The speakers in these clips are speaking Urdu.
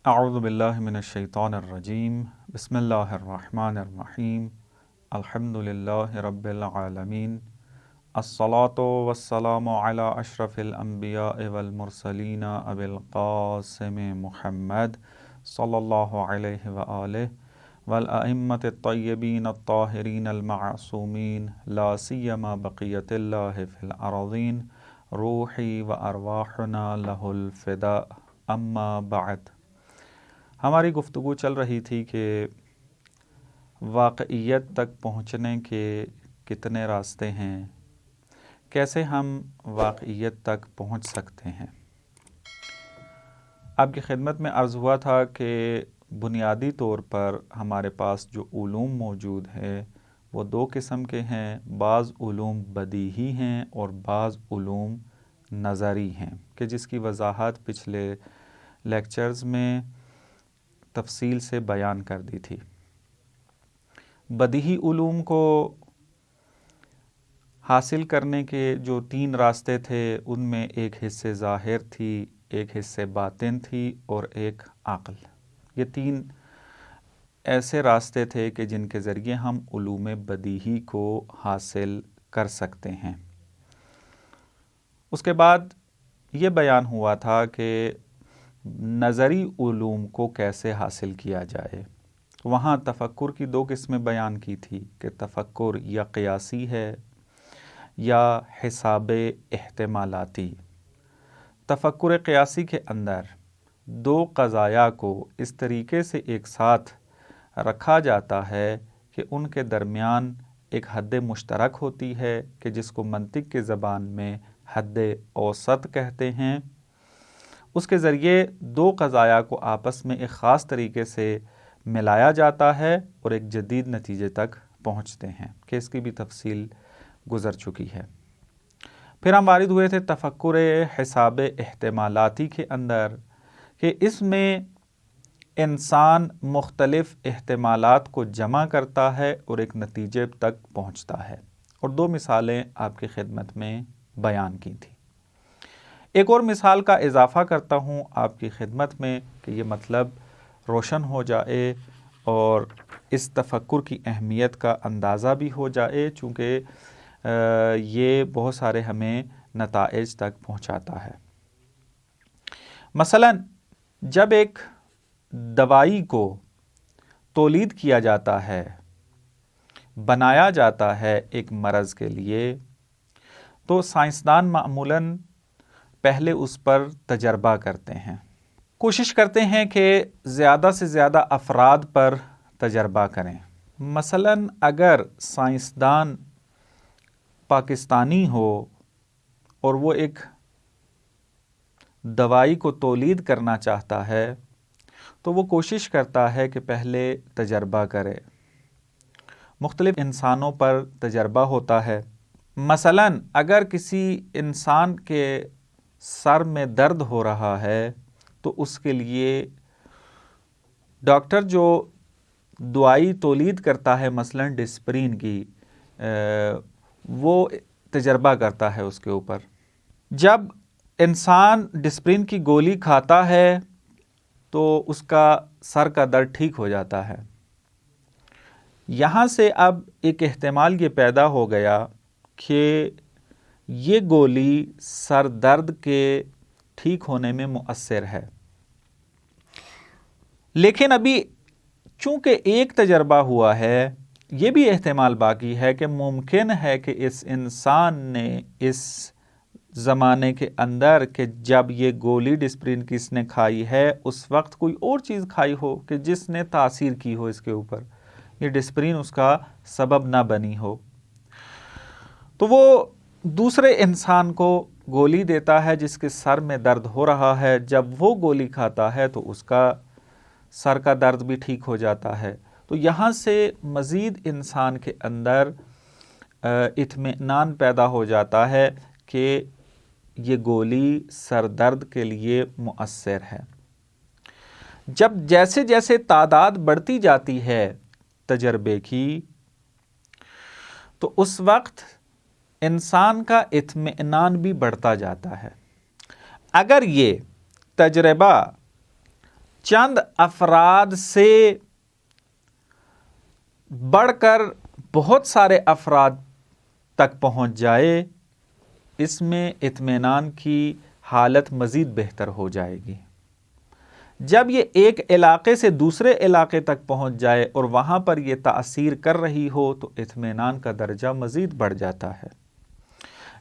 اعوذ باللہ من الشیطان الرجیم بسم اللہ الرحمن الرحیم الحمد للہ رب العالمین الصلاة والسلام علی اشرف الانبیاء والمرسلین ابی القاسم محمد صلی اللہ علیہ وآلہ والائمة الطیبین الطاہرین المعصومین لا سیما بقیت اللہ فی الارضین روحی و ارواحنا لہ الفداء اما بعد۔ ہماری گفتگو چل رہی تھی کہ واقعیت تک پہنچنے کے کتنے راستے ہیں، کیسے ہم واقعیت تک پہنچ سکتے ہیں۔ آپ کی خدمت میں عرض ہوا تھا کہ بنیادی طور پر ہمارے پاس جو علوم موجود ہے وہ دو قسم کے ہیں، بعض علوم بدیہی ہیں اور بعض علوم نظری ہیں، کہ جس کی وضاحت پچھلے لیکچرز میں تفصیل سے بیان کر دی تھی۔ بدیہی علوم کو حاصل کرنے کے جو 3 راستے تھے، ان میں ایک حصے ظاہر تھی، ایک حصے باطن تھی اور ایک عقل۔ یہ 3 ایسے راستے تھے کہ جن کے ذریعے ہم علوم بدیہی کو حاصل کر سکتے ہیں۔ اس کے بعد یہ بیان ہوا تھا کہ نظری علوم کو کیسے حاصل کیا جائے۔ وہاں تفکر کی 2 قسمیں بیان کی تھی کہ تفکر یا قیاسی ہے یا حساب احتمالاتی۔ تفکر قیاسی کے اندر 2 قضایا کو اس طریقے سے ایک ساتھ رکھا جاتا ہے کہ ان کے درمیان ایک حد مشترک ہوتی ہے کہ جس کو منطق کی زبان میں حد اوسط کہتے ہیں۔ اس کے ذریعے 2 قضایا کو آپس میں ایک خاص طریقے سے ملایا جاتا ہے اور ایک جدید نتیجے تک پہنچتے ہیں، کہ اس کی بھی تفصیل گزر چکی ہے۔ پھر ہم وارد ہوئے تھے تفکر حساب احتمالاتی کے اندر، کہ اس میں انسان مختلف احتمالات کو جمع کرتا ہے اور ایک نتیجے تک پہنچتا ہے، اور 2 مثالیں آپ کی خدمت میں بیان کی تھیں۔ ایک اور مثال کا اضافہ کرتا ہوں آپ کی خدمت میں کہ یہ مطلب روشن ہو جائے اور اس تفکر کی اہمیت کا اندازہ بھی ہو جائے، چونکہ یہ بہت سارے ہمیں نتائج تک پہنچاتا ہے۔ مثلا جب ایک دوائی کو تولید کیا جاتا ہے، بنایا جاتا ہے ایک مرض کے لیے، تو سائنسدان معمولاً پہلے اس پر تجربہ کرتے ہیں، کوشش کرتے ہیں کہ زیادہ سے زیادہ افراد پر تجربہ کریں۔ مثلاً اگر سائنسدان پاکستانی ہو اور وہ ایک دوائی کو تولید کرنا چاہتا ہے، تو وہ کوشش کرتا ہے کہ پہلے تجربہ کرے۔ مختلف انسانوں پر تجربہ ہوتا ہے۔ مثلاً اگر کسی انسان کے سر میں درد ہو رہا ہے تو اس کے لیے ڈاکٹر جو دوائی تولید کرتا ہے، مثلاً ڈسپرین کی، وہ تجربہ کرتا ہے اس کے اوپر۔ جب انسان ڈسپرین کی گولی کھاتا ہے تو اس کا سر کا درد ٹھیک ہو جاتا ہے۔ یہاں سے اب ایک احتمال یہ پیدا ہو گیا کہ یہ گولی سر درد کے ٹھیک ہونے میں مؤثر ہے، لیکن ابھی چونکہ ایک تجربہ ہوا ہے، یہ بھی احتمال باقی ہے کہ ممکن ہے کہ اس انسان نے اس زمانے کے اندر کہ جب یہ گولی ڈسپرین کی اس نے کھائی ہے، اس وقت کوئی اور چیز کھائی ہو کہ جس نے تاثیر کی ہو اس کے اوپر، یہ ڈسپرین اس کا سبب نہ بنی ہو، تو وہ دوسرے انسان کو گولی دیتا ہے جس کے سر میں درد ہو رہا ہے۔ جب وہ گولی کھاتا ہے تو اس کا سر کا درد بھی ٹھیک ہو جاتا ہے۔ تو یہاں سے مزید انسان کے اندر اطمینان پیدا ہو جاتا ہے کہ یہ گولی سر درد کے لیے مؤثر ہے۔ جب جیسے جیسے تعداد بڑھتی جاتی ہے تجربے کی، تو اس وقت انسان کا اطمینان بھی بڑھتا جاتا ہے۔ اگر یہ تجربہ چند افراد سے بڑھ کر بہت سارے افراد تک پہنچ جائے، اس میں اطمینان کی حالت مزید بہتر ہو جائے گی۔ جب یہ ایک علاقے سے دوسرے علاقے تک پہنچ جائے اور وہاں پر یہ تأثیر کر رہی ہو تو اطمینان کا درجہ مزید بڑھ جاتا ہے۔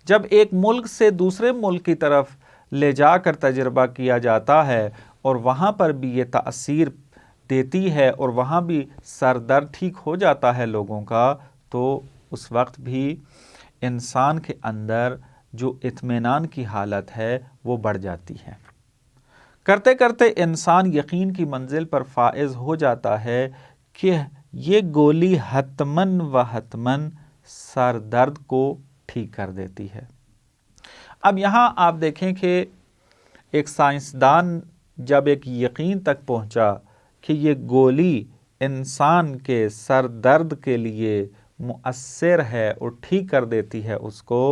جب ایک ملک سے دوسرے ملک کی طرف لے جا کر تجربہ کیا جاتا ہے اور وہاں پر بھی یہ تأثیر دیتی ہے اور وہاں بھی سر درد ٹھیک ہو جاتا ہے لوگوں کا، تو اس وقت بھی انسان کے اندر جو اطمینان کی حالت ہے وہ بڑھ جاتی ہے۔ کرتے کرتے انسان یقین کی منزل پر فائز ہو جاتا ہے کہ یہ گولی حتماً و حتماً سر درد کو ٹھیک کر دیتی ہے۔ اب یہاں آپ دیکھیں کہ ایک سائنسدان جب ایک یقین تک پہنچا کہ یہ گولی انسان کے سر درد کے لیے مؤثر ہے اور ٹھیک کر دیتی ہے اس کو،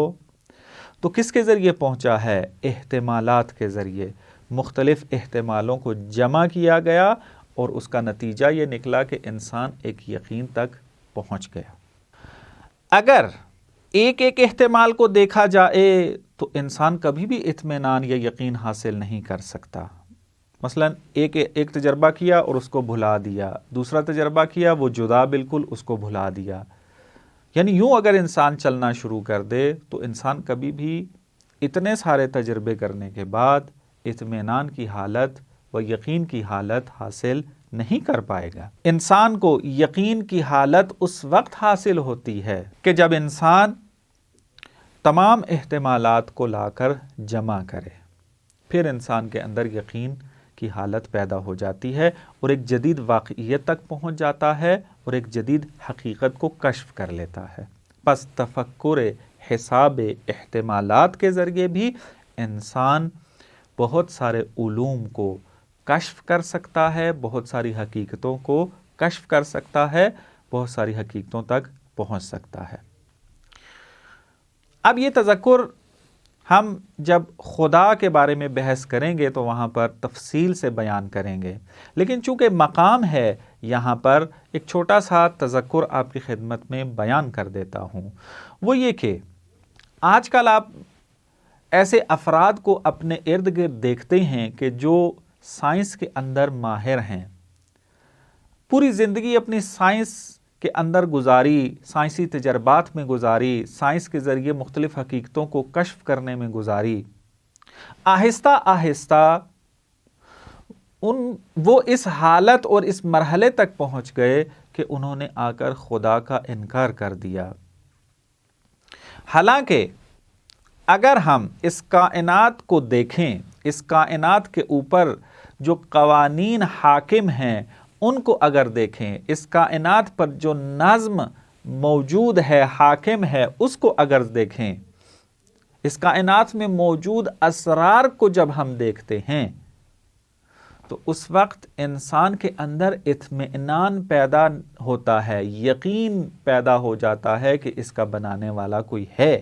تو کس کے ذریعے پہنچا ہے؟ احتمالات کے ذریعے۔ مختلف احتمالوں کو جمع کیا گیا اور اس کا نتیجہ یہ نکلا کہ انسان ایک یقین تک پہنچ گیا۔ اگر ایک ایک احتمال کو دیکھا جائے تو انسان کبھی بھی اطمینان یا یقین حاصل نہیں کر سکتا۔ مثلا ایک تجربہ کیا اور اس کو بھلا دیا، دوسرا تجربہ کیا وہ جدا بالکل اس کو بھلا دیا، یعنی یوں اگر انسان چلنا شروع کر دے تو انسان کبھی بھی اتنے سارے تجربے کرنے کے بعد اطمینان کی حالت و یقین کی حالت حاصل نہیں کر پائے گا۔ انسان کو یقین کی حالت اس وقت حاصل ہوتی ہے کہ جب انسان تمام احتمالات کو لا کر جمع کرے، پھر انسان کے اندر یقین کی حالت پیدا ہو جاتی ہے اور ایک جدید واقعیت تک پہنچ جاتا ہے اور ایک جدید حقیقت کو کشف کر لیتا ہے۔ پس تفکر حساب احتمالات کے ذریعے بھی انسان بہت سارے علوم کو کشف کر سکتا ہے، بہت ساری حقیقتوں کو کشف کر سکتا ہے، بہت ساری حقیقتوں تک پہنچ سکتا ہے۔ اب یہ تذکر ہم جب خدا کے بارے میں بحث کریں گے تو وہاں پر تفصیل سے بیان کریں گے، لیکن چونکہ مقام ہے یہاں پر ایک چھوٹا سا تذکر آپ کی خدمت میں بیان کر دیتا ہوں۔ وہ یہ کہ آج کل آپ ایسے افراد کو اپنے ارد گرد دیکھتے ہیں کہ جو سائنس کے اندر ماہر ہیں، پوری زندگی اپنی سائنس کے اندر گزاری، سائنسی تجربات میں گزاری، سائنس کے ذریعے مختلف حقیقتوں کو کشف کرنے میں گزاری۔ آہستہ آہستہ وہ اس حالت اور اس مرحلے تک پہنچ گئے کہ انہوں نے آ کر خدا کا انکار کر دیا۔ حالانکہ اگر ہم اس کائنات کو دیکھیں، اس کائنات کے اوپر جو قوانین حاکم ہیں ان کو اگر دیکھیں، اس کائنات پر جو نظم موجود ہے، حاکم ہے، اس کو اگر دیکھیں، اس کائنات میں موجود اسرار کو جب ہم دیکھتے ہیں تو اس وقت انسان کے اندر اطمینان پیدا ہوتا ہے، یقین پیدا ہو جاتا ہے کہ اس کا بنانے والا کوئی ہے۔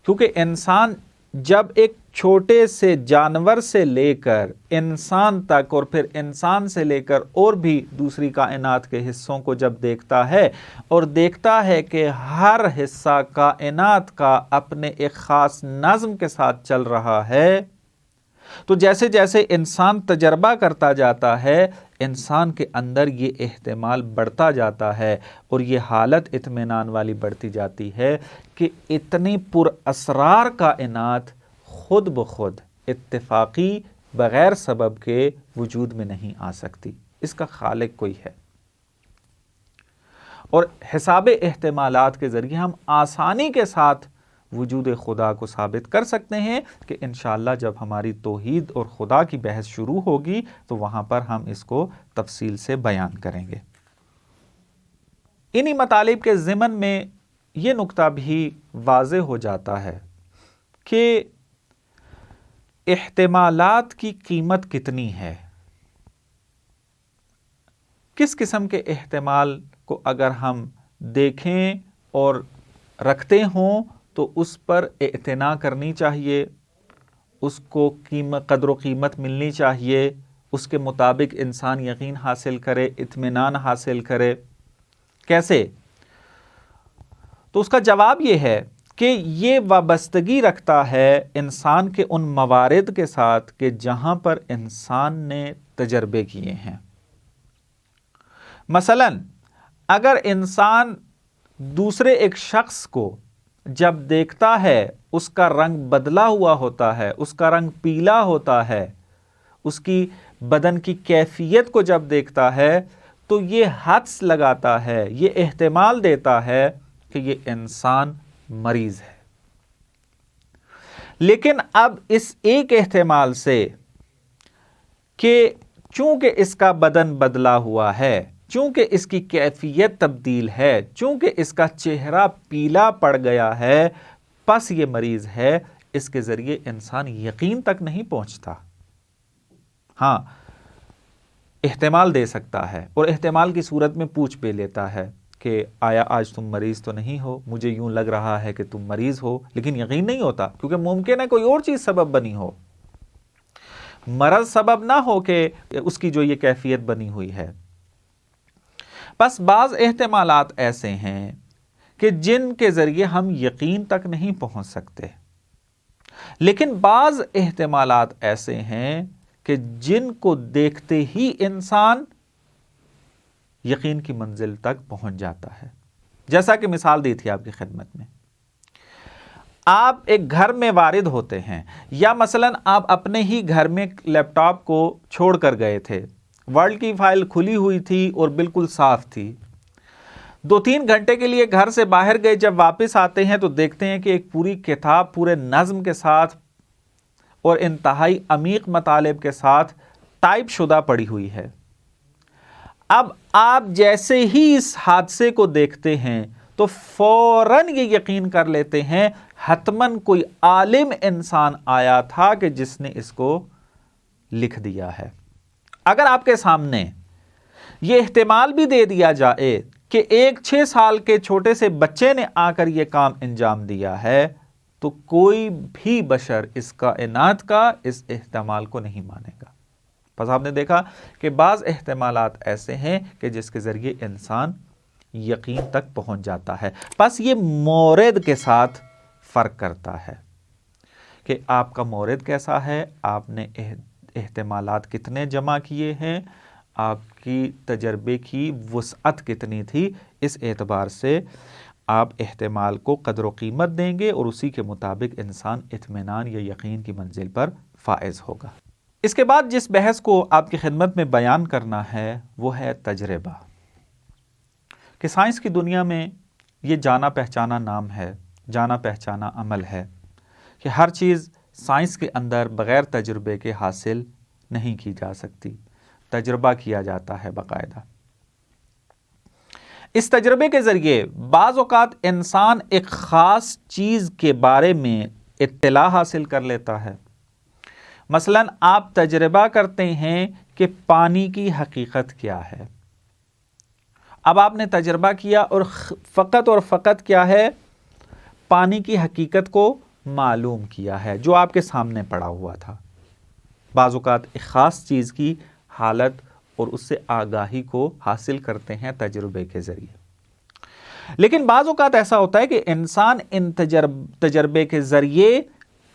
کیونکہ انسان جب ایک چھوٹے سے جانور سے لے کر انسان تک اور پھر انسان سے لے کر اور بھی دوسری کائنات کے حصوں کو جب دیکھتا ہے اور دیکھتا ہے کہ ہر حصہ کائنات کا اپنے ایک خاص نظم کے ساتھ چل رہا ہے، تو جیسے جیسے انسان تجربہ کرتا جاتا ہے انسان کے اندر یہ احتمال بڑھتا جاتا ہے اور یہ حالت اطمینان والی بڑھتی جاتی ہے کہ اتنی پر اسرار کائنات خود بخود اتفاقی بغیر سبب کے وجود میں نہیں آ سکتی، اس کا خالق کوئی ہے۔ اور حساب احتمالات کے ذریعے ہم آسانی کے ساتھ وجود خدا کو ثابت کر سکتے ہیں کہ انشاءاللہ جب ہماری توحید اور خدا کی بحث شروع ہوگی تو وہاں پر ہم اس کو تفصیل سے بیان کریں گے۔ انہی مطالب کے ضمن میں یہ نقطہ بھی واضح ہو جاتا ہے کہ احتمالات کی قیمت کتنی ہے۔ کس قسم کے احتمال کو اگر ہم دیکھیں اور رکھتے ہوں تو اس پر اعتنا کرنی چاہیے، اس کو قدر و قیمت ملنی چاہیے، اس کے مطابق انسان یقین حاصل کرے، اطمینان حاصل کرے؟ کیسے؟ تو اس کا جواب یہ ہے کہ یہ وابستگی رکھتا ہے انسان کے ان موارد کے ساتھ کہ جہاں پر انسان نے تجربے کیے ہیں۔ مثلا اگر انسان دوسرے ایک شخص کو جب دیکھتا ہے، اس کا رنگ بدلا ہوا ہوتا ہے، اس کا رنگ پیلا ہوتا ہے، اس کی بدن کی کیفیت کو جب دیکھتا ہے تو یہ حدس لگاتا ہے، یہ احتمال دیتا ہے کہ یہ انسان مریض ہے۔ لیکن اب اس ایک احتمال سے کہ چونکہ اس کا بدن بدلا ہوا ہے، چونکہ اس کی کیفیت تبدیل ہے، چونکہ اس کا چہرہ پیلا پڑ گیا ہے، پس یہ مریض ہے، اس کے ذریعے انسان یقین تک نہیں پہنچتا۔ ہاں، احتمال دے سکتا ہے، اور احتمال کی صورت میں پوچھ بھی لیتا ہے کہ آیا آج تم مریض تو نہیں ہو؟ مجھے یوں لگ رہا ہے کہ تم مریض ہو، لیکن یقین نہیں ہوتا، کیونکہ ممکن ہے کوئی اور چیز سبب بنی ہو، مرض سبب نہ ہو کہ اس کی جو یہ کیفیت بنی ہوئی ہے۔ بس بعض احتمالات ایسے ہیں کہ جن کے ذریعے ہم یقین تک نہیں پہنچ سکتے، لیکن بعض احتمالات ایسے ہیں کہ جن کو دیکھتے ہی انسان یقین کی منزل تک پہنچ جاتا ہے۔ جیسا کہ مثال دی تھی آپ کی خدمت میں، آپ ایک گھر میں وارد ہوتے ہیں، یا مثلا آپ اپنے ہی گھر میں لیپ ٹاپ کو چھوڑ کر گئے تھے، ورڈ کی فائل کھلی ہوئی تھی اور بالکل صاف تھی، 2-3 گھنٹے کے لیے گھر سے باہر گئے، جب واپس آتے ہیں تو دیکھتے ہیں کہ ایک پوری کتاب پورے نظم کے ساتھ اور انتہائی عمیق مطالب کے ساتھ ٹائپ شدہ پڑی ہوئی ہے۔ اب آپ جیسے ہی اس حادثے کو دیکھتے ہیں تو فوراً یہ یقین کر لیتے ہیں حتماً کوئی عالم انسان آیا تھا کہ جس نے اس کو لکھ دیا ہے۔ اگر آپ کے سامنے یہ احتمال بھی دے دیا جائے کہ ایک 6 سال کے چھوٹے سے بچے نے آ کر یہ کام انجام دیا ہے، تو کوئی بھی بشر اس کائنات کا اس احتمال کو نہیں مانے گا۔ پس آپ نے دیکھا کہ بعض احتمالات ایسے ہیں کہ جس کے ذریعے انسان یقین تک پہنچ جاتا ہے۔ پس یہ مورد کے ساتھ فرق کرتا ہے کہ آپ کا مورد کیسا ہے، آپ نے احتمالات کتنے جمع کیے ہیں، آپ کی تجربے کی وسعت کتنی تھی، اس اعتبار سے آپ احتمال کو قدر و قیمت دیں گے اور اسی کے مطابق انسان اطمینان یا یقین کی منزل پر فائز ہوگا۔ اس کے بعد جس بحث کو آپ کی خدمت میں بیان کرنا ہے وہ ہے تجربہ، کہ سائنس کی دنیا میں یہ جانا پہچانا نام ہے، جانا پہچانا عمل ہے کہ ہر چیز سائنس کے اندر بغیر تجربے کے حاصل نہیں کی جا سکتی، تجربہ کیا جاتا ہے باقاعدہ۔ اس تجربے کے ذریعے بعض اوقات انسان ایک خاص چیز کے بارے میں اطلاع حاصل کر لیتا ہے۔ مثلا آپ تجربہ کرتے ہیں کہ پانی کی حقیقت کیا ہے۔ اب آپ نے تجربہ کیا اور فقط کیا ہے، پانی کی حقیقت کو معلوم کیا ہے جو آپ کے سامنے پڑا ہوا تھا۔ بعض اوقات ایک خاص چیز کی حالت اور اس سے آگاہی کو حاصل کرتے ہیں تجربے کے ذریعے، لیکن بعض اوقات ایسا ہوتا ہے کہ انسان ان تجربے کے ذریعے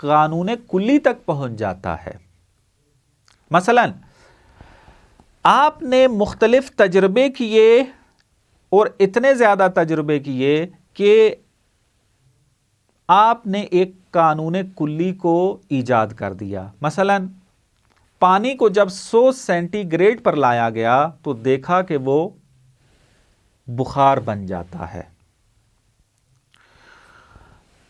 قانون کلی تک پہنچ جاتا ہے۔ مثلا آپ نے مختلف تجربے کیے اور اتنے زیادہ تجربے کیے کہ آپ نے ایک قانون کلی کو ایجاد کر دیا۔ مثلا پانی کو جب 100 سینٹی گریڈ پر لایا گیا تو دیکھا کہ وہ بخار بن جاتا ہے۔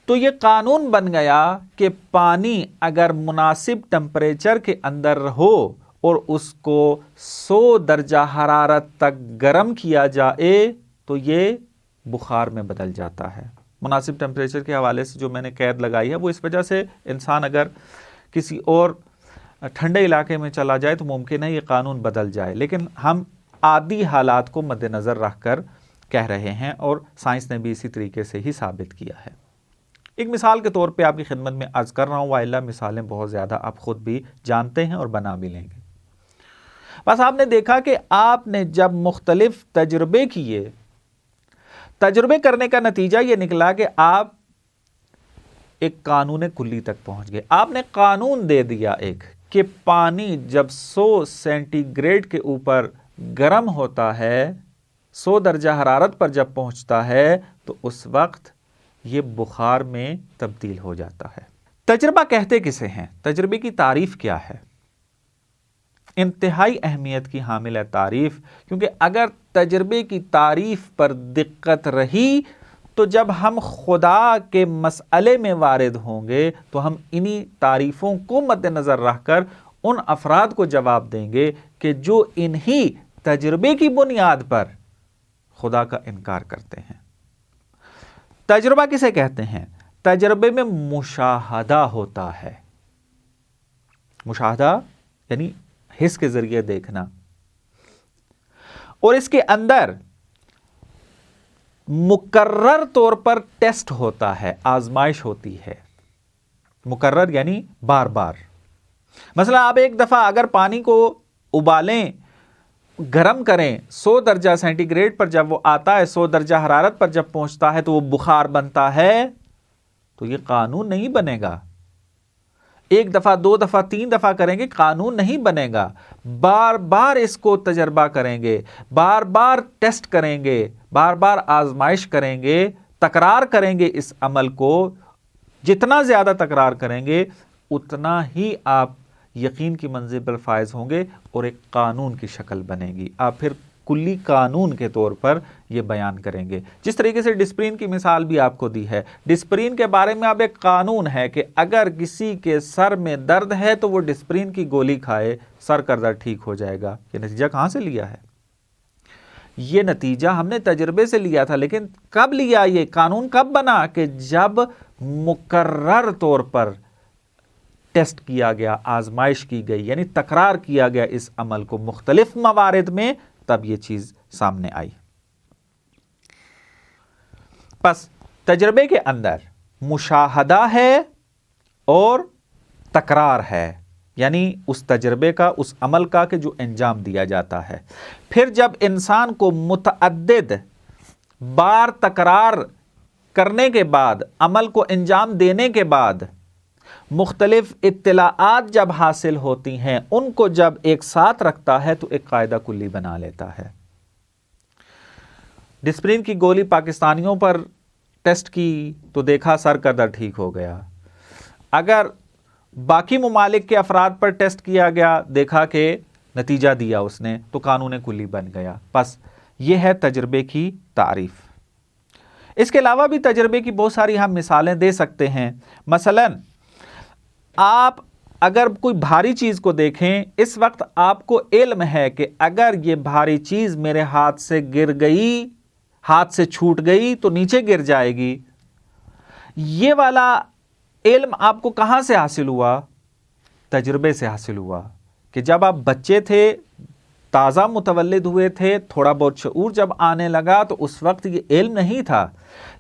تو یہ قانون بن گیا کہ پانی اگر مناسب ٹمپریچر کے اندر ہو اور اس کو 100 درجہ حرارت تک گرم کیا جائے تو یہ بخار میں بدل جاتا ہے۔ مناسب ٹمپریچر کے حوالے سے جو میں نے قید لگائی ہے وہ اس وجہ سے انسان اگر کسی اور ٹھنڈے علاقے میں چلا جائے تو ممکن ہے یہ قانون بدل جائے، لیکن ہم عادی حالات کو مد نظر رکھ کر کہہ رہے ہیں اور سائنس نے بھی اسی طریقے سے ہی ثابت کیا ہے۔ ایک مثال کے طور پہ آپ کی خدمت میں عرض کر رہا ہوں، وائلہ مثالیں بہت زیادہ آپ خود بھی جانتے ہیں اور بنا بھی لیں گے۔ بس آپ نے دیکھا کہ آپ نے جب مختلف تجربے کیے، تجربے کرنے کا نتیجہ یہ نکلا کہ آپ ایک قانون کلی تک پہنچ گئے. آپ نے قانون دے دیا ایک کہ پانی جب 100 سینٹی گریڈ کے اوپر گرم ہوتا ہے، 100 درجہ حرارت پر جب پہنچتا ہے تو اس وقت یہ بخار میں تبدیل ہو جاتا ہے. تجربہ کہتے کسے ہیں؟ تجربے کی تعریف کیا ہے؟ انتہائی اہمیت کی حامل ہے تعریف، کیونکہ اگر تجربے کی تعریف پر دقت رہی تو جب ہم خدا کے مسئلے میں وارد ہوں گے تو ہم انہی تعریفوں کو مد نظر رکھ کر ان افراد کو جواب دیں گے کہ جو انہی تجربے کی بنیاد پر خدا کا انکار کرتے ہیں. تجربہ کسے کہتے ہیں؟ تجربے میں مشاہدہ ہوتا ہے. مشاہدہ یعنی حس کے ذریعے دیکھنا، اور اس کے اندر مقرر طور پر ٹیسٹ ہوتا ہے، آزمائش ہوتی ہے. مقرر یعنی بار بار. مثلا آپ ایک دفعہ اگر پانی کو ابالیں، گرم کریں، 100 درجہ سینٹی گریڈ پر جب وہ آتا ہے، 100 درجہ حرارت پر جب پہنچتا ہے تو وہ بخار بنتا ہے، تو یہ قانون نہیں بنے گا. ایک دفعہ، 2 دفعہ، 3 دفعہ کریں گے قانون نہیں بنے گا. بار بار اس کو تجربہ کریں گے، بار بار ٹیسٹ کریں گے، بار بار آزمائش کریں گے، تکرار کریں گے. اس عمل کو جتنا زیادہ تکرار کریں گے اتنا ہی آپ یقین کی منزل پر فائز ہوں گے اور ایک قانون کی شکل بنے گی. آپ پھر کلی قانون کے طور پر یہ بیان کریں گے. جس طریقے سے ڈسپرین کی مثال بھی آپ کو دی ہے، ڈسپرین کے بارے میں اب ایک قانون ہے کہ اگر کسی کے سر میں درد ہے تو وہ ڈسپرین کی گولی کھائے، سر کا درد ٹھیک ہو جائے گا. یہ نتیجہ کہاں سے لیا ہے؟ یہ نتیجہ ہم نے تجربے سے لیا تھا. لیکن کب لیا؟ یہ قانون کب بنا؟ کہ جب مقرر طور پر ٹیسٹ کیا گیا، آزمائش کی گئی، یعنی تکرار کیا گیا اس عمل کو مختلف موارد میں، تب یہ چیز سامنے آئی. پس تجربے کے اندر مشاہدہ ہے اور تکرار ہے، یعنی اس تجربے کا، اس عمل کا کہ جو انجام دیا جاتا ہے. پھر جب انسان کو متعدد بار تکرار کرنے کے بعد، عمل کو انجام دینے کے بعد مختلف اطلاعات جب حاصل ہوتی ہیں، ان کو جب ایک ساتھ رکھتا ہے تو ایک قاعدہ کلی بنا لیتا ہے. ڈسپرین کی گولی پاکستانیوں پر ٹیسٹ کی تو دیکھا سر کا درد ٹھیک ہو گیا. اگر باقی ممالک کے افراد پر ٹیسٹ کیا گیا، دیکھا کہ نتیجہ دیا اس نے، تو قانون کلی بن گیا. بس یہ ہے تجربے کی تعریف. اس کے علاوہ بھی تجربے کی بہت ساری ہم مثالیں دے سکتے ہیں. مثلا آپ اگر کوئی بھاری چیز کو دیکھیں، اس وقت آپ کو علم ہے کہ اگر یہ بھاری چیز میرے ہاتھ سے گر گئی، ہاتھ سے چھوٹ گئی تو نیچے گر جائے گی. یہ والا علم آپ کو کہاں سے حاصل ہوا؟ تجربے سے حاصل ہوا. کہ جب آپ بچے تھے، تازہ متولد ہوئے تھے، تھوڑا بہت شعور جب آنے لگا تو اس وقت یہ علم نہیں تھا.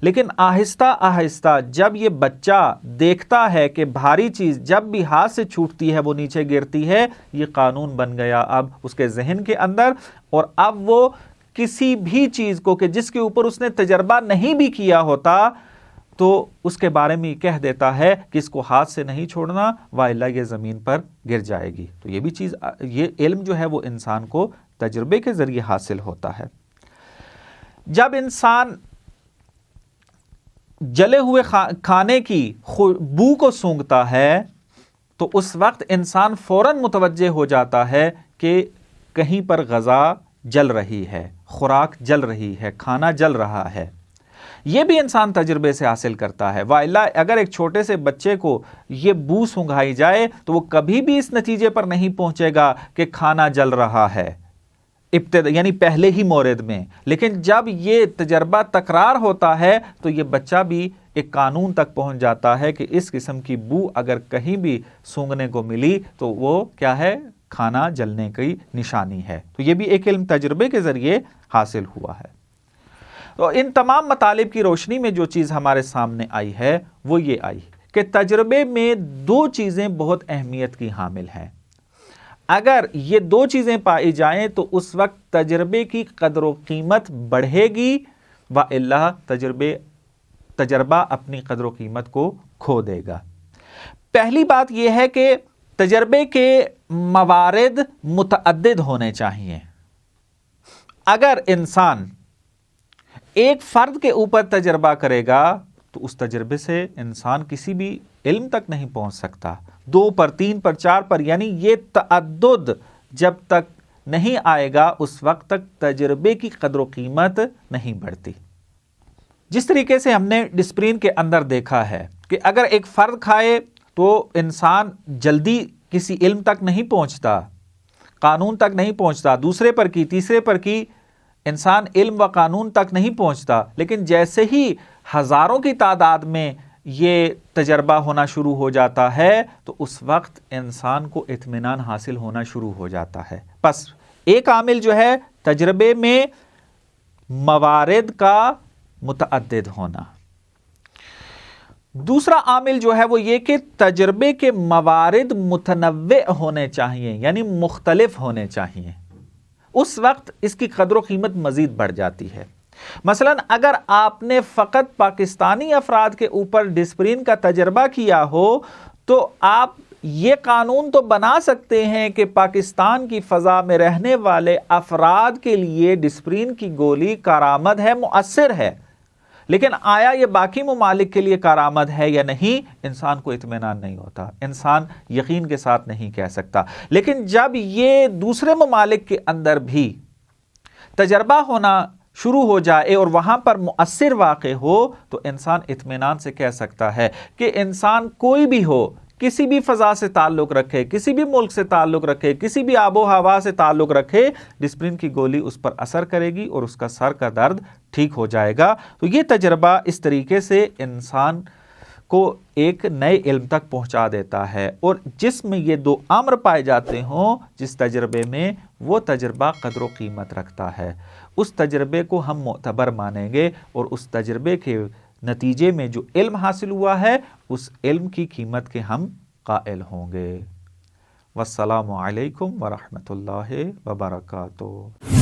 لیکن آہستہ آہستہ جب یہ بچہ دیکھتا ہے کہ بھاری چیز جب بھی ہاتھ سے چھوٹتی ہے وہ نیچے گرتی ہے، یہ قانون بن گیا اب اس کے ذہن کے اندر. اور اب وہ کسی بھی چیز کو کہ جس کے اوپر اس نے تجربہ نہیں بھی کیا ہوتا تو اس کے بارے میں کہہ دیتا ہے کہ اس کو ہاتھ سے نہیں چھوڑنا والا یہ زمین پر گر جائے گی. تو یہ بھی چیز، یہ علم جو ہے وہ انسان کو تجربے کے ذریعے حاصل ہوتا ہے. جب انسان جلے ہوئے کھانے کی بو کو سونگھتا ہے تو اس وقت انسان فوراً متوجہ ہو جاتا ہے کہ کہیں پر غذا جل رہی ہے، خوراک جل رہی ہے، کھانا جل رہا ہے. یہ بھی انسان تجربے سے حاصل کرتا ہے. وائلا اگر ایک چھوٹے سے بچے کو یہ بو سونگھائی جائے تو وہ کبھی بھی اس نتیجے پر نہیں پہنچے گا کہ کھانا جل رہا ہے یعنی پہلے ہی مورد میں. لیکن جب یہ تجربہ تکرار ہوتا ہے تو یہ بچہ بھی ایک قانون تک پہنچ جاتا ہے کہ اس قسم کی بو اگر کہیں بھی سونگھنے کو ملی تو وہ کیا ہے؟ کھانا جلنے کی نشانی ہے. تو یہ بھی ایک علم تجربے کے ذریعے حاصل ہوا ہے. تو ان تمام مطالب کی روشنی میں جو چیز ہمارے سامنے آئی ہے وہ یہ آئی کہ تجربے میں 2 چیزیں بہت اہمیت کی حامل ہیں. اگر یہ دو چیزیں پائی جائیں تو اس وقت تجربے کی قدر و قیمت بڑھے گی، وَإِلَّا تجربہ اپنی قدر و قیمت کو کھو دے گا۔ پہلی بات یہ ہے کہ تجربے کے موارد متعدد ہونے چاہیے۔ اگر انسان ایک فرد کے اوپر تجربہ کرے گا تو اس تجربے سے انسان کسی بھی علم تک نہیں پہنچ سکتا، 2 پر 3 پر 4 پر، یعنی یہ تعدد جب تک نہیں آئے گا اس وقت تک تجربے کی قدر و قیمت نہیں بڑھتی۔ جس طریقے سے ہم نے ڈسپرین کے اندر دیکھا ہے کہ اگر ایک فرد کھائے تو انسان جلدی کسی علم تک نہیں پہنچتا، قانون تک نہیں پہنچتا، دوسرے پر کی، تیسرے پر کی، انسان علم و قانون تک نہیں پہنچتا، لیکن جیسے ہی ہزاروں کی تعداد میں یہ تجربہ ہونا شروع ہو جاتا ہے تو اس وقت انسان کو اطمینان حاصل ہونا شروع ہو جاتا ہے۔ پس ایک عامل جو ہے تجربے میں موارد کا متعدد ہونا، دوسرا عامل جو ہے وہ یہ کہ تجربے کے موارد متنوع ہونے چاہیے، یعنی مختلف ہونے چاہیے، اس وقت اس کی قدر و قیمت مزید بڑھ جاتی ہے۔ مثلا اگر آپ نے فقط پاکستانی افراد کے اوپر ڈسپرین کا تجربہ کیا ہو تو آپ یہ قانون تو بنا سکتے ہیں کہ پاکستان کی فضا میں رہنے والے افراد کے لیے ڈسپرین کی گولی کارآمد ہے، مؤثر ہے، لیکن آیا یہ باقی ممالک کے لیے کارآمد ہے یا نہیں، انسان کو اطمینان نہیں ہوتا، انسان یقین کے ساتھ نہیں کہہ سکتا۔ لیکن جب یہ دوسرے ممالک کے اندر بھی تجربہ ہونا شروع ہو جائے اور وہاں پر مؤثر واقع ہو تو انسان اطمینان سے کہہ سکتا ہے کہ انسان کوئی بھی ہو، کسی بھی فضا سے تعلق رکھے، کسی بھی ملک سے تعلق رکھے، کسی بھی آب و ہوا سے تعلق رکھے، ڈسپرین کی گولی اس پر اثر کرے گی اور اس کا سر کا درد ٹھیک ہو جائے گا۔ تو یہ تجربہ اس طریقے سے انسان کو ایک نئے علم تک پہنچا دیتا ہے، اور جس میں یہ 2 امر پائے جاتے ہوں، جس تجربے میں، وہ تجربہ قدر و قیمت رکھتا ہے، اس تجربے کو ہم معتبر مانیں گے، اور اس تجربے کے نتیجے میں جو علم حاصل ہوا ہے اس علم کی قیمت کے ہم قائل ہوں گے۔ والسلام علیکم ورحمۃ اللہ وبرکاتہ۔